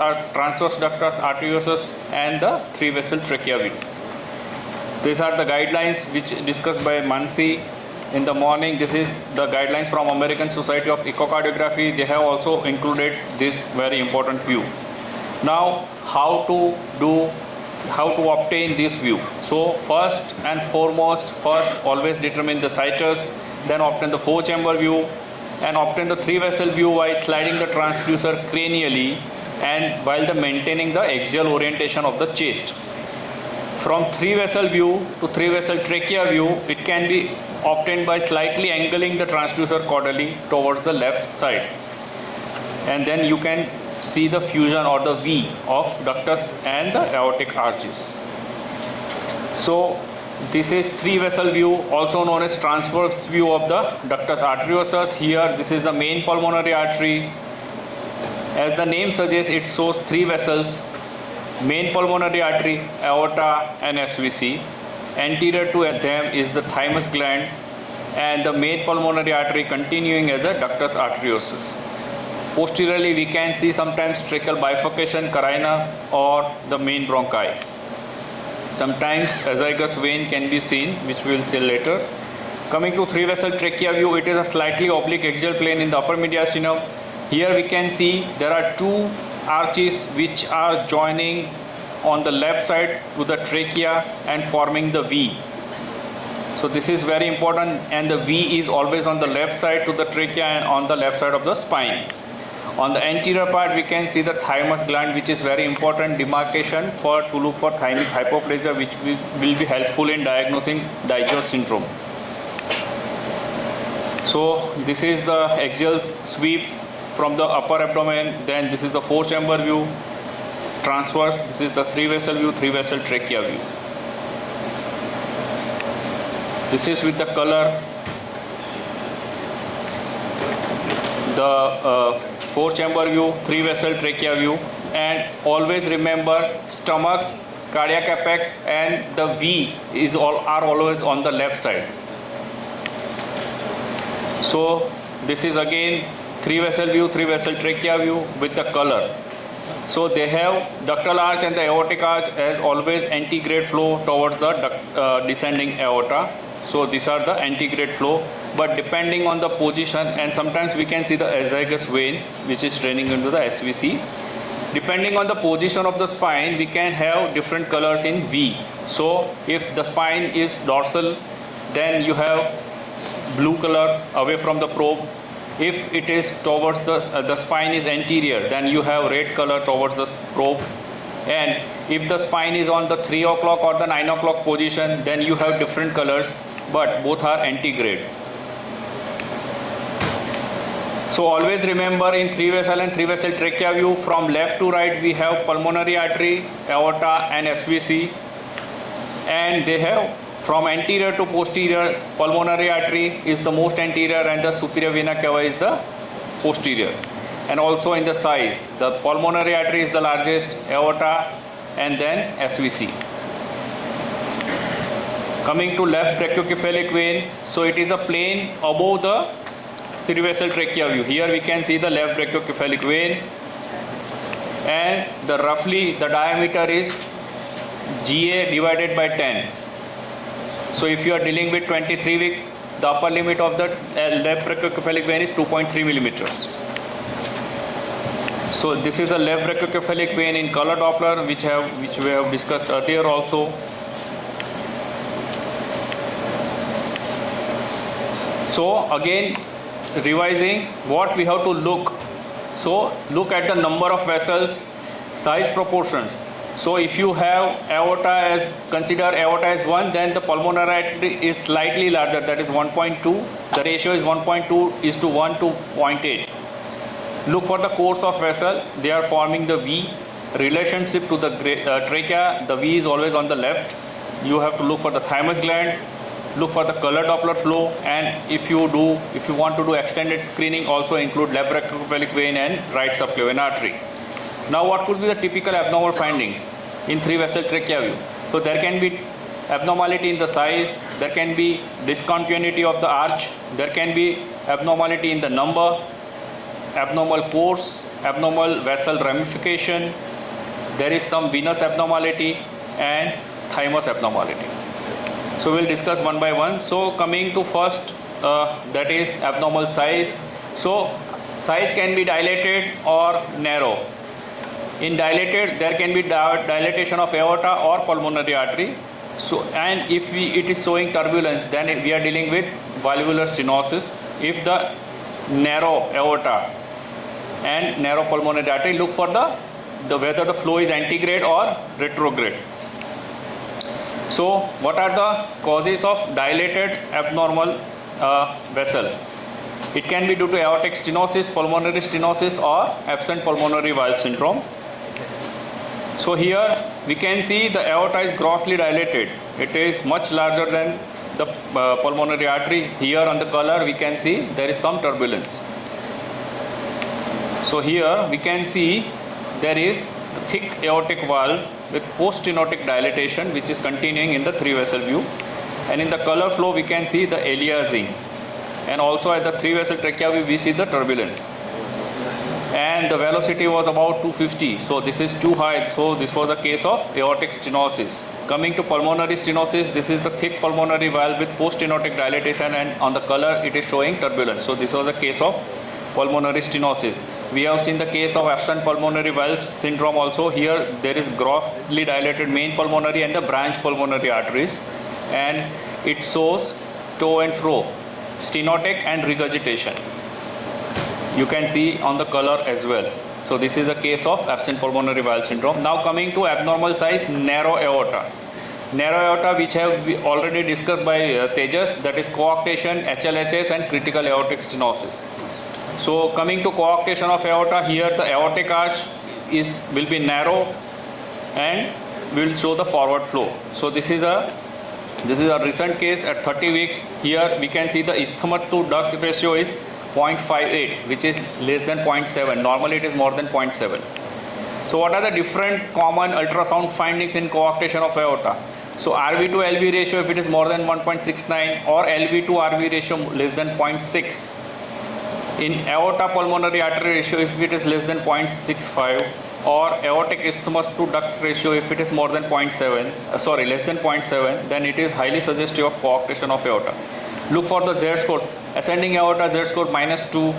transverse ductus arteriosus and the 3-vessel trachea view. These are the guidelines which discussed by Mansi in the morning. This is the guidelines from American Society of Echocardiography. They have also included this very important view. Now, how to obtain this view? So first and foremost, always determine the situs, then obtain the 4-chamber view, and obtain the 3-vessel view by sliding the transducer cranially and while maintaining the axial orientation of the chest. From 3-vessel view to 3-vessel trachea view, it can be obtained by slightly angling the transducer caudally towards the left side, and then you can see the fusion or the V of ductus and the aortic arches. So this is 3-vessel view, also known as transverse view of the ductus arteriosus. Here this is the main pulmonary artery. As the name suggests, it shows 3 vessels: main pulmonary artery, aorta and SVC. Anterior to them is the thymus gland and the main pulmonary artery continuing as a ductus arteriosus. Posteriorly, we can see sometimes tracheal bifurcation, carina or the main bronchi. Sometimes azygous vein can be seen, which we will see later. Coming to 3-vessel trachea view, it is a slightly oblique axial plane in the upper mediastinum. Here we can see there are 2 arches which are joining on the left side to the trachea and forming the V. So this is very important, and the V is always on the left side to the trachea and on the left side of the spine. On the anterior part, we can see the thymus gland, which is very important demarcation to look for thymic hypoplasia, which will be helpful in diagnosing Digeos syndrome. So this is the axial sweep from the upper abdomen. Then this is the 4-chamber view, transverse. This is the 3-vessel view, 3-vessel trachea view. This is with the color. The 4-chamber view, 3-vessel trachea view, and always remember stomach, cardiac apex and the V are always on the left side. So this is again 3-vessel view, 3-vessel trachea view with the color. So they have ductal arch and the aortic arch as always antegrade flow towards the descending aorta. So these are the antegrade flow, but depending on the position, and sometimes we can see the azygous vein which is draining into the SVC. Depending on the position of the spine, we can have different colors in V. So if the spine is dorsal, then you have blue color away from the probe. If it is towards the spine is anterior, then you have red color towards the probe. And if the spine is on the 3 o'clock or the 9 o'clock position, then you have different colors, but both are antegrade. So always remember in 3-vessel and 3-vessel trachea view, from left to right we have pulmonary artery, aorta and SVC, and they have from anterior to posterior. Pulmonary artery is the most anterior and the superior vena cava is the posterior. And also in the size, the pulmonary artery is the largest, aorta and then SVC. Coming to left brachiocephalic vein, so it is a plane above the 3-vessel trachea view. Here we can see the left brachiocephalic vein, and roughly the diameter is GA divided by 10. So if you are dealing with 23 week, the upper limit of the left brachiocephalic vein is 2.3 millimeters. So this is a left brachiocephalic vein in color Doppler, which we have discussed earlier also. So again, revising what we have to look. So look at the number of vessels, size proportions. So if you have consider aorta as 1, then the pulmonary artery is slightly larger, that is 1.2. The ratio is 1.2 is to 1 to 0.8. Look for the course of vessel. They are forming the V. Relationship to the trachea, the V is always on the left. You have to look for the thymus gland. Look for the color Doppler flow, and if you want to do extended screening, also include left brachiocephalic vein and right subclavian artery. Now what could be the typical abnormal findings in 3-vessel trachea view? So there can be abnormality in the size, there can be discontinuity of the arch, there can be abnormality in the number, abnormal course, abnormal vessel ramification, there is some venous abnormality and thymus abnormality. So we'll discuss one by one. So coming to first, that is abnormal size. So size can be dilated or narrow. In dilated, there can be dilatation of aorta or pulmonary artery. So, and if it is showing turbulence, then we are dealing with valvular stenosis. If the narrow aorta and narrow pulmonary artery, look for the whether the flow is antegrade or retrograde. So what are the causes of dilated abnormal vessel? It can be due to aortic stenosis, pulmonary stenosis, or absent pulmonary valve syndrome. So here we can see the aorta is grossly dilated. It is much larger than the pulmonary artery. Here on the color we can see there is some turbulence. So here we can see there is the thick aortic valve with post-stenotic dilatation, which is continuing in the 3-vessel view. And in the color flow we can see the aliasing. And also at the 3-vessel trachea view we see the turbulence. And the velocity was about 250, so this is too high. So this was a case of aortic stenosis. Coming to pulmonary stenosis, this is the thick pulmonary valve with post-stenotic dilatation, and on the color it is showing turbulence. So this was a case of pulmonary stenosis. We have seen the case of absent pulmonary valve syndrome also. Here there is grossly dilated main pulmonary and the branch pulmonary arteries, and it shows to and fro, stenotic and regurgitation. You can see on the color as well. So this is a case of absent pulmonary valve syndrome. Now coming to abnormal size narrow aorta. Narrow aorta, which have we already discussed by Tejas, that is coarctation, HLHS, and critical aortic stenosis. So coming to coarctation of aorta, here the aortic arch will be narrow and will show the forward flow. So this is a recent case at 30 weeks. Here we can see the isthmus to duct ratio is 0.58, which is less than 0.7. Normally it is more than 0.7. So what are the different common ultrasound findings in coarctation of aorta? So RV to LV ratio, if it is more than 1.69, or LV to RV ratio less than 0.6. In aorta pulmonary artery ratio, if it is less than 0.65, or aortic isthmus to duct ratio, if it is more than less than 0.7, then it is highly suggestive of coarctation of aorta. Look for the Z scores. Ascending aorta Z score -2,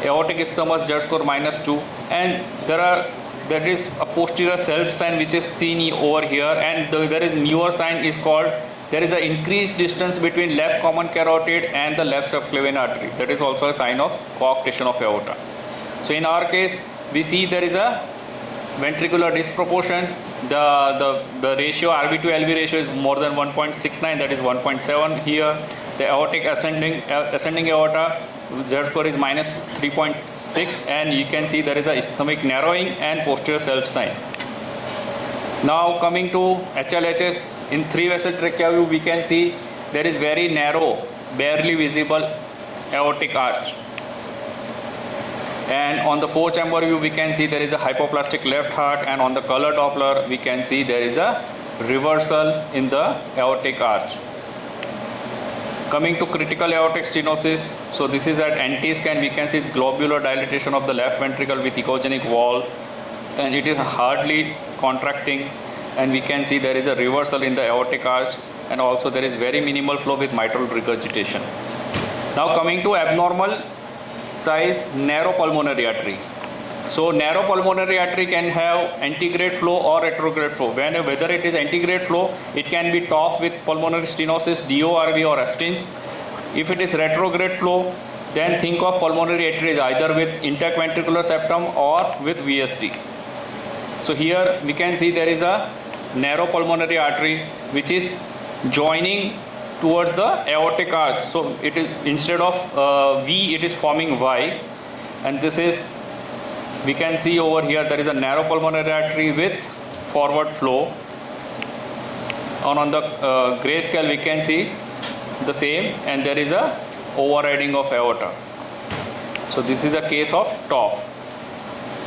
aortic isthmus Z score -2, and there is a posterior self sign which is seen over here, and there is newer sign is called, there is an increased distance between left common carotid and the left subclavian artery. That is also a sign of coarctation of aorta. So in our case we see there is a ventricular disproportion. The ratio RV to LV ratio is more than 1.69, that is 1.7 here. The aortic ascending aorta Z score is -3.6, and you can see there is a isthmic narrowing and posterior self sign. Now coming to HLHS, in 3-vessel trachea view we can see there is very narrow, barely visible aortic arch. And on the 4-chamber view we can see there is a hypoplastic left heart, and on the color Doppler we can see there is a reversal in the aortic arch. Coming to critical aortic stenosis, so this is at NT scan, we can see globular dilatation of the left ventricle with echogenic wall, and it is hardly contracting, and we can see there is a reversal in the aortic arch, and also there is very minimal flow with mitral regurgitation. Now coming to abnormal size narrow pulmonary artery. So narrow pulmonary artery can have antegrade flow or retrograde flow. Whether it is antegrade flow, it can be TOF with pulmonary stenosis, DORV, or Epstein's. If it is retrograde flow, then think of pulmonary arteries either with intact ventricular septum or with VSD. So here we can see there is a narrow pulmonary artery which is joining towards the aortic arch. So it is, instead of V, it is forming Y, and this is, we can see over here there is a narrow pulmonary artery with forward flow. On the grayscale we can see the same, and there is a overriding of aorta. So this is a case of TOF.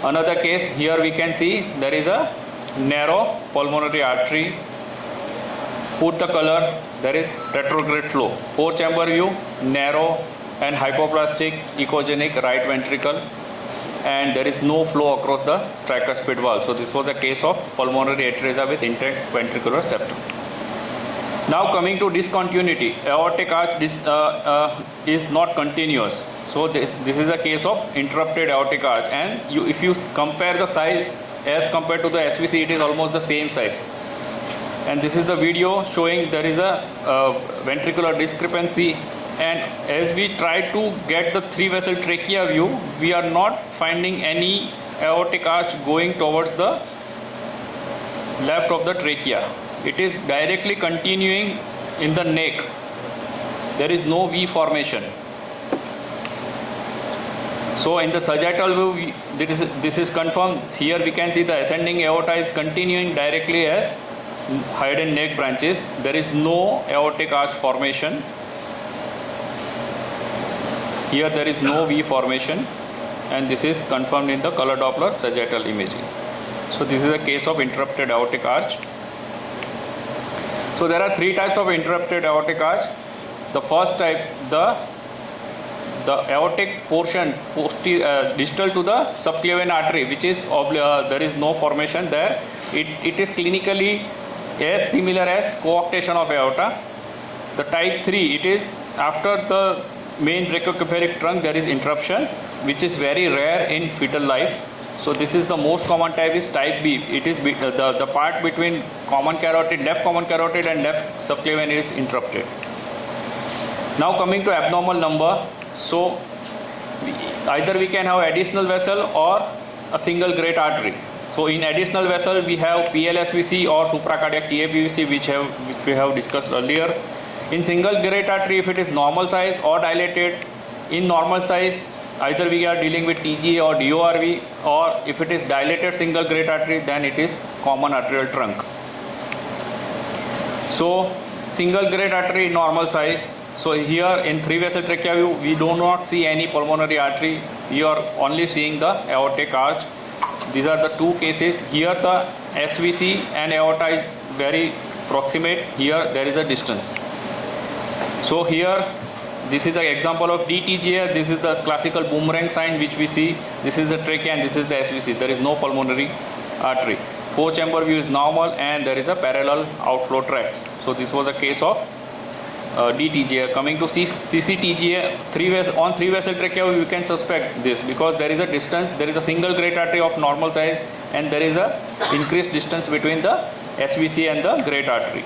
Another case, here we can see there is a narrow pulmonary artery. Put the color, there is retrograde flow. 4-chamber view, narrow and hypoplastic echogenic right ventricle. and there is no flow across the tricuspid valve. So this was a case of pulmonary atresia with intact ventricular septum. Now coming to discontinuity, aortic arch is not continuous. So this is a case of interrupted aortic arch, and if you compare the size as compared to the SVC, it is almost the same size. And this is the video showing there is a ventricular discrepancy, and as we try to get the 3 vessel trachea view, we are not finding any aortic arch going towards the left of the trachea. It is directly continuing in the neck. There is no V formation. So in the sagittal view, this is confirmed. Here we can see the ascending aorta is continuing directly as head and neck branches. There is no aortic arch formation. Here there is no V formation, and this is confirmed in the color Doppler sagittal imaging. So this is a case of interrupted aortic arch. So there are 3 types of interrupted aortic arch. The first type, the aortic portion distal to the subclavian artery, which is there is no formation there. It is clinically as similar as coarctation of aorta. The type 3, it is after the main brachiocephalic trunk there is interruption, which is very rare in fetal life. So this is the most common type, is type B. It is the part between common carotid, left common carotid and left subclavian is interrupted. Now coming to abnormal number. So either we can have additional vessel or a single great artery. So in additional vessel we have PLSVC or supracardiac TAPVC, which we have discussed earlier. In single great artery, if it is normal size or dilated, in normal size either we are dealing with TGA or DORV, or if it is dilated single great artery, then it is common arterial trunk. So single great artery normal size. So here in 3 vessel trachea view, we do not see any pulmonary artery. We are only seeing the aortic arch. These are the 2 cases. Here the SVC and aorta is very proximate. Here there is a distance. So here this is an example of DTGA. This is the classical boomerang sign which we see. This is the trachea and this is the SVC. There is no pulmonary artery. 4 chamber view is normal and there is a parallel outflow tracts. So this was a case of DTGA. Coming to CCTGA, on 3 vessel trachea we can suspect this because there is a distance. There is a single great artery of normal size and there is a increased distance between the SVC and the great artery.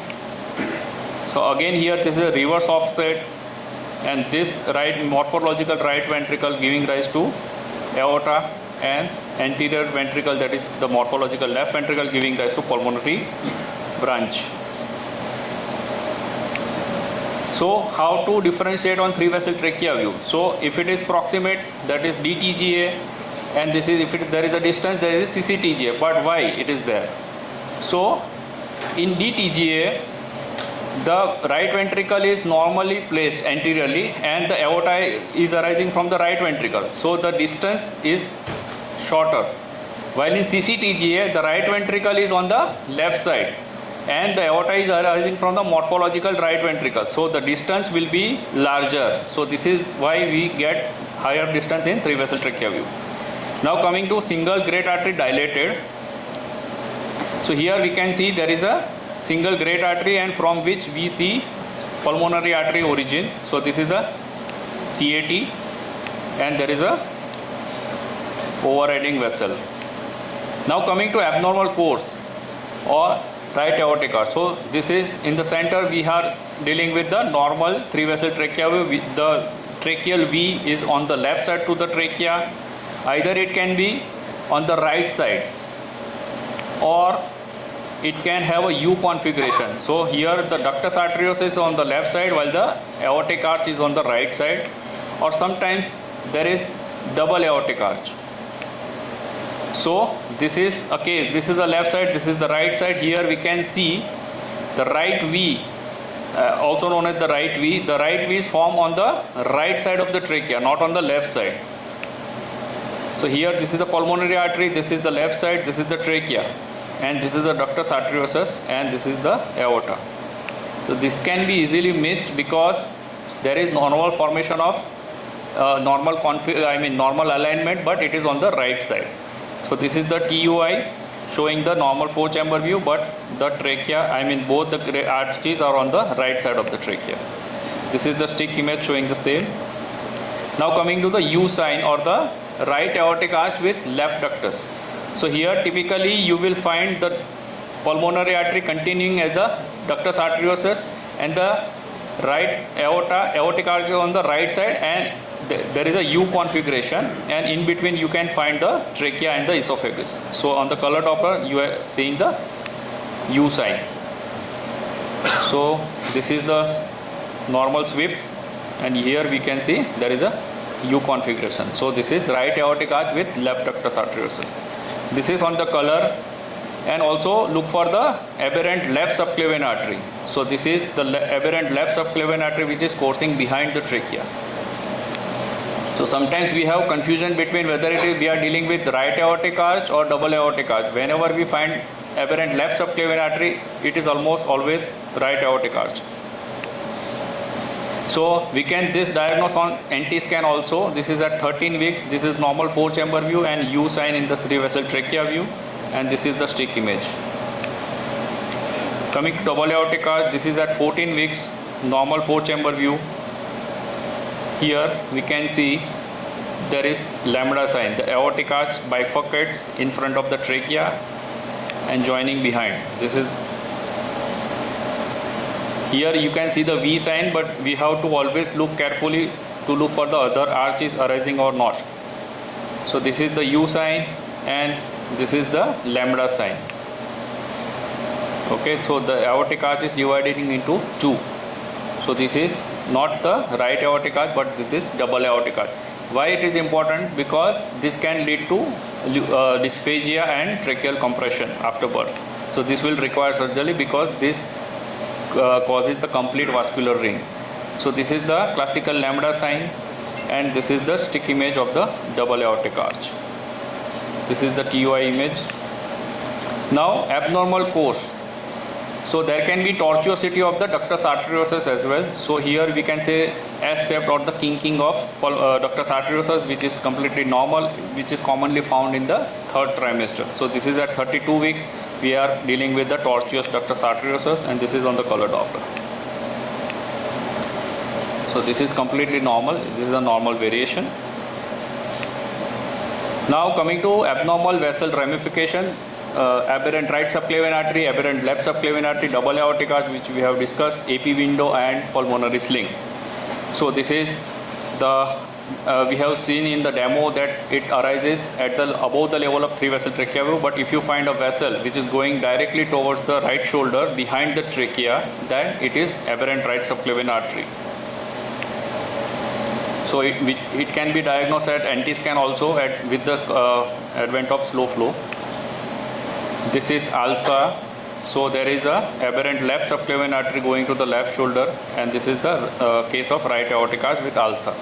So again here this is a reverse offset, and this morphological right ventricle giving rise to aorta, and anterior ventricle, that is the morphological left ventricle, giving rise to pulmonary branch. So how to differentiate on 3 vessel trachea view? So if it is proximate, that is DTGA, and this is if there is a distance, there is a CCTGA. But why it is there? So in DTGA, the right ventricle is normally placed anteriorly and the aorta is arising from the right ventricle. So the distance is shorter. While in CCTGA, the right ventricle is on the left side and the aorta is arising from the morphological right ventricle. So the distance will be larger. So this is why we get higher distance in 3 vessel trachea view. Now coming to single great artery dilated. So here we can see there is a single great artery and from which we see pulmonary artery origin. So this is the CAT and there is a overriding vessel. Now coming to abnormal course or right aortic arch. So this is in the center, we are dealing with the normal 3 vessel trachea view. The tracheal V is on the left side to the trachea. Either it can be on the right side or it can have a U configuration. So here the ductus arteriosus is on the left side while the aortic arch is on the right side, or sometimes there is double aortic arch. So this is a case, this is the left side, this is the right side. Here we can see the right V, also known as the right V. The right V is formed on the right side of the trachea, not on the left side. So here this is the pulmonary artery, this is the left side, this is the trachea, and this is the ductus arteriosus, and this is the aorta. So this can be easily missed because there is normal formation of normal normal alignment, but it is on the right side. So this is the TUI showing the normal 4-chamber view, but the trachea, both the arteries are on the right side of the trachea. This is the stick image showing the same. Now coming to the U sign, or the right aortic arch with left ductus. So here typically you will find the pulmonary artery continuing as a ductus arteriosus, and the right aortic arch is on the right side, and there is a U configuration, and in between you can find the trachea and the esophagus. So on the color Doppler you are seeing the U sign. So this is the normal sweep, and here we can see there is a U configuration. So this is right aortic arch with left ductus arteriosus. This is on the color. And also look for the aberrant left subclavian artery. So this is the aberrant left subclavian artery which is coursing behind the trachea. So sometimes we have confusion between whether we are dealing with right aortic arch or double aortic arch. Whenever we find aberrant left subclavian artery, it is almost always right aortic arch. So we can diagnose on NT scan also. This is at 13 weeks. This is normal 4-chamber view and U sign in the 3-vessel trachea view. And this is the stick image. Coming to double aortic arch, this is at 14 weeks, normal 4-chamber view. Here we can see there is lambda sign. The aortic arch bifurcates in front of the trachea and joining behind. Here you can see the V sign, but we have to always look carefully to look for the other arches arising or not. So this is the U sign, and this is the lambda sign. Okay, so the aortic arch is dividing into two. So this is not the right aortic arch, but this is double aortic arch. Why it is important? Because this can lead to dysphagia and tracheal compression after birth. So this will require surgery, because this causes the complete vascular ring. So this is the classical lambda sign, and this is the stick image of the double aortic arch. This is the TUI image. Now abnormal course. So there can be tortuosity of the ductus arteriosus as well. So here we can say S-shaped or the kinking of ductus arteriosus, which is completely normal, which is commonly found in the 3rd trimester. So this is at 32 weeks. We are dealing with the tortuous ductus arteriosus, and this is on the color Doppler. So this is completely normal. This is a normal variation. Now coming to abnormal vessel ramification, aberrant right subclavian artery, aberrant left subclavian artery, double aortic arch, which we have discussed, AP window and pulmonary sling. So this is the, we have seen in the demo that it arises at the above the level of 3-vessel trachea view, but if you find a vessel which is going directly towards the right shoulder behind the trachea, then it is aberrant right subclavian artery. So it can be diagnosed at NT scan also with the advent of slow flow. This is ALSA. So there is a aberrant left subclavian artery going to the left shoulder, and this is the case of right aortic arch with ALSA.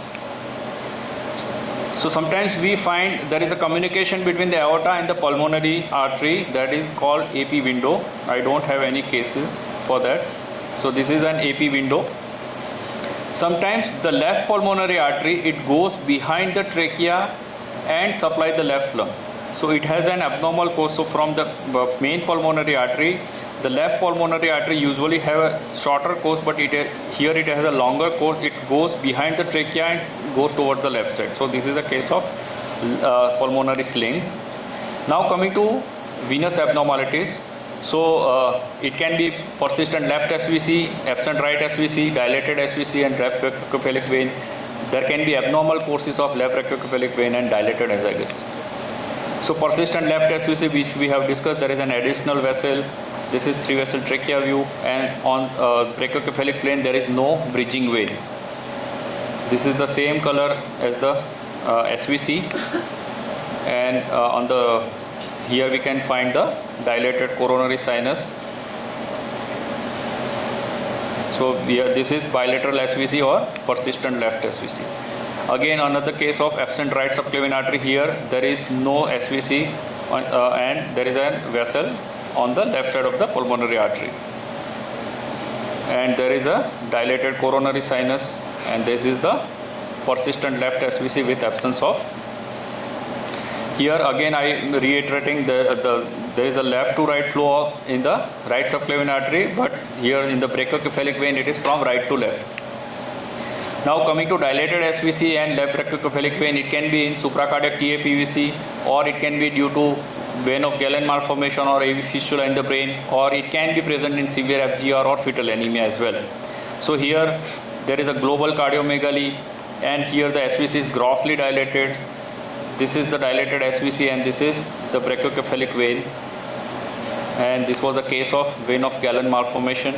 So sometimes we find there is a communication between the aorta and the pulmonary artery, that is called AP window. I don't have any cases for that. So this is an AP window. Sometimes the left pulmonary artery, it goes behind the trachea and supplies the left lung. So it has an abnormal course. So from the main pulmonary artery, the left pulmonary artery usually have a shorter course, but here it has a longer course. It goes behind the trachea and goes towards the left side. So this is a case of pulmonary sling. Now coming to venous abnormalities. So it can be persistent left SVC, absent right SVC, dilated SVC and left brachiocephalic vein. There can be abnormal courses of left brachiocephalic vein and dilated azygos. So persistent left SVC, which we have discussed, there is an additional vessel. This is 3-vessel trachea view, and on brachiocephalic plane there is no bridging vein. This is the same color as the SVC, and on the here we can find the dilated coronary sinus. So this is bilateral SVC or persistent left SVC. Again, another case of absent right subclavian artery. Here there is no SVC and there is a vessel on the left side of the pulmonary artery, and there is a dilated coronary sinus, and this is the persistent left SVC with absence of. Here again I am reiterating there is a left to right flow in the right subclavian artery, but here in the brachiocephalic vein it is from right to left. Now coming to dilated SVC and left brachiocephalic vein, it can be in supracardiac TAPVC, or it can be due to vein of Galen malformation or AV fistula in the brain, or it can be present in severe FGR or fetal anemia as well. So here there is a global cardiomegaly, and here the SVC is grossly dilated. This is the dilated SVC and this is the brachiocephalic vein, and this was a case of vein of Galen malformation.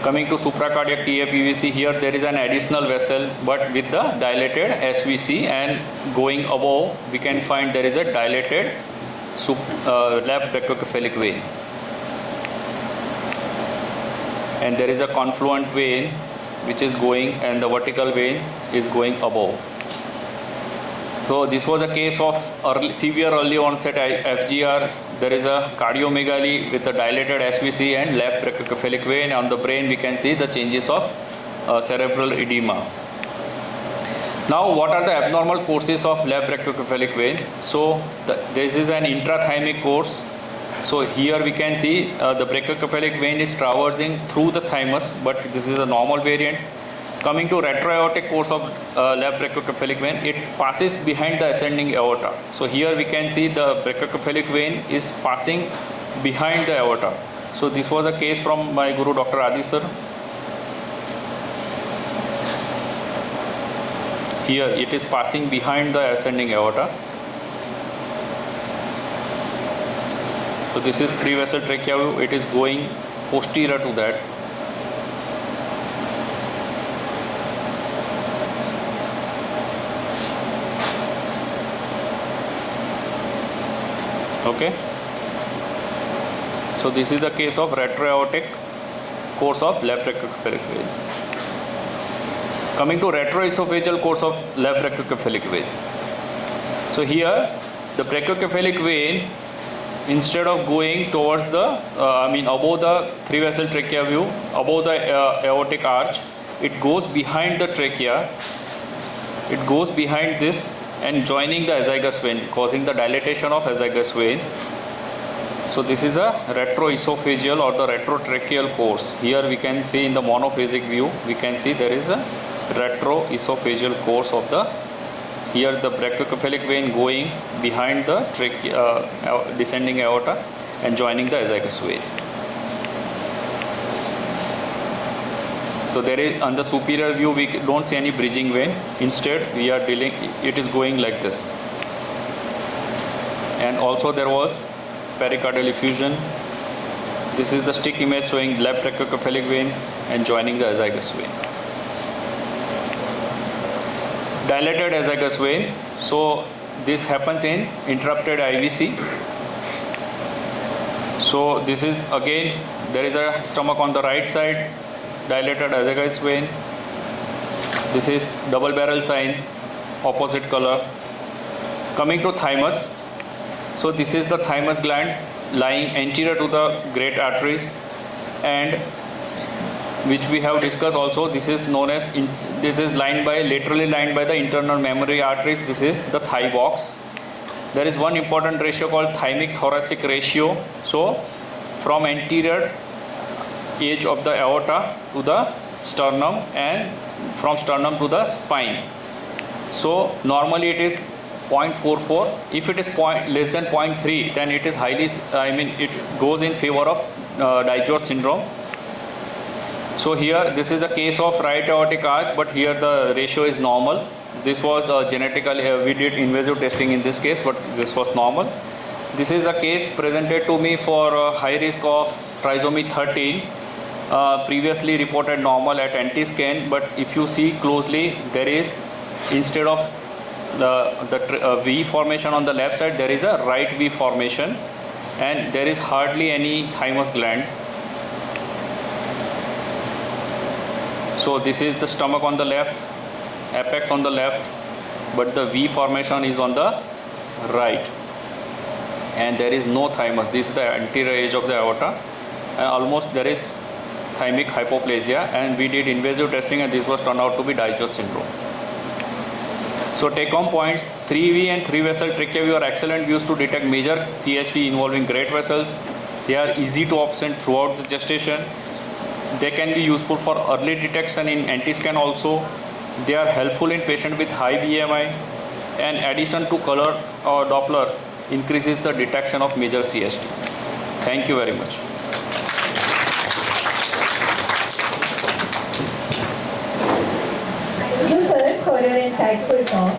Coming to supracardiac TAPVC, here there is an additional vessel but with the dilated SVC, and going above we can find there is a dilated left brachiocephalic vein, and there is a confluent vein which is going, and the vertical vein is going above. So this was a case of severe early onset FGR. There is a cardiomegaly with the dilated SVC and left brachiocephalic vein. On the brain we can see the changes of cerebral edema. Now what are the abnormal courses of left brachiocephalic vein? So this is an intrathymic course. So here we can see the brachiocephalic vein is traversing through the thymus, but this is a normal variant. Coming to retroaortic course of left brachiocephalic vein, it passes behind the ascending aorta. So here we can see the brachiocephalic vein is passing behind the aorta. So this was a case from my guru Dr. Adi sir. Here it is passing behind the ascending aorta. So this is 3 vessel trachea view. It is going posterior to that. Okay, so this is the case of retroaortic course of left brachiocephalic vein. Coming to retroesophageal course of left brachiocephalic vein. So here the brachiocephalic vein, instead of going towards the above the 3 vessel trachea view, above the aortic arch, it goes behind the trachea. It goes behind this and joining the azygous vein, causing the dilatation of azygous vein. So this is a retroesophageal or the retrotracheal course. Here we can see in the monophasic view, we can see there is a retroesophageal course of the, here the brachiocephalic vein going behind the trachea, descending aorta and joining the azygous vein. So there is, on the superior view we don't see any bridging vein. Instead we are dealing, it is going like this. And also there was pericardial effusion. This is the stick image showing left brachiocephalic vein and joining the azygous vein. Dilated azygous vein. So this happens in interrupted IVC. So this is again, there is a stomach on the right side, dilated azygous vein. This is double barrel sign, opposite color. Coming to thymus. So this is the thymus gland lying anterior to the great arteries, and which we have discussed also. This is known as, this is lined by, laterally lined by the internal mammary arteries. This is the thigh box. There is one important ratio called thymic thoracic ratio. So from anterior edge of the aorta to the sternum, and from sternum to the spine. So normally it is 0.44. If it is less than 0.3, then it is highly, it goes in favor of Dijot syndrome. So here this is a case of right aortic arch, but here the ratio is normal. This was genetically, we did invasive testing in this case, but this was normal. This is a case presented to me for high risk of trisomy 13, previously reported normal at anti-scan, but if you see closely, there is, instead of the V formation on the left side, there is a right V formation, and there is hardly any thymus gland. So this is the stomach on the left, apex on the left, but the V formation is on the right, and there is no thymus. This is the anterior edge of the aorta, and almost there is thymic hypoplasia, and we did invasive testing, and this was turned out to be Daiichi syndrome. So take home points: 3V and 3 vessel trachea view are excellent views to detect major CHD involving great vessels. They are easy to obtain throughout the gestation. They can be useful for early detection in anti-scan also. They are helpful in patients with high BMI, and addition to color or Doppler increases the detection of major CHD. Thank you very much. Thank you, sir, for your insightful talk.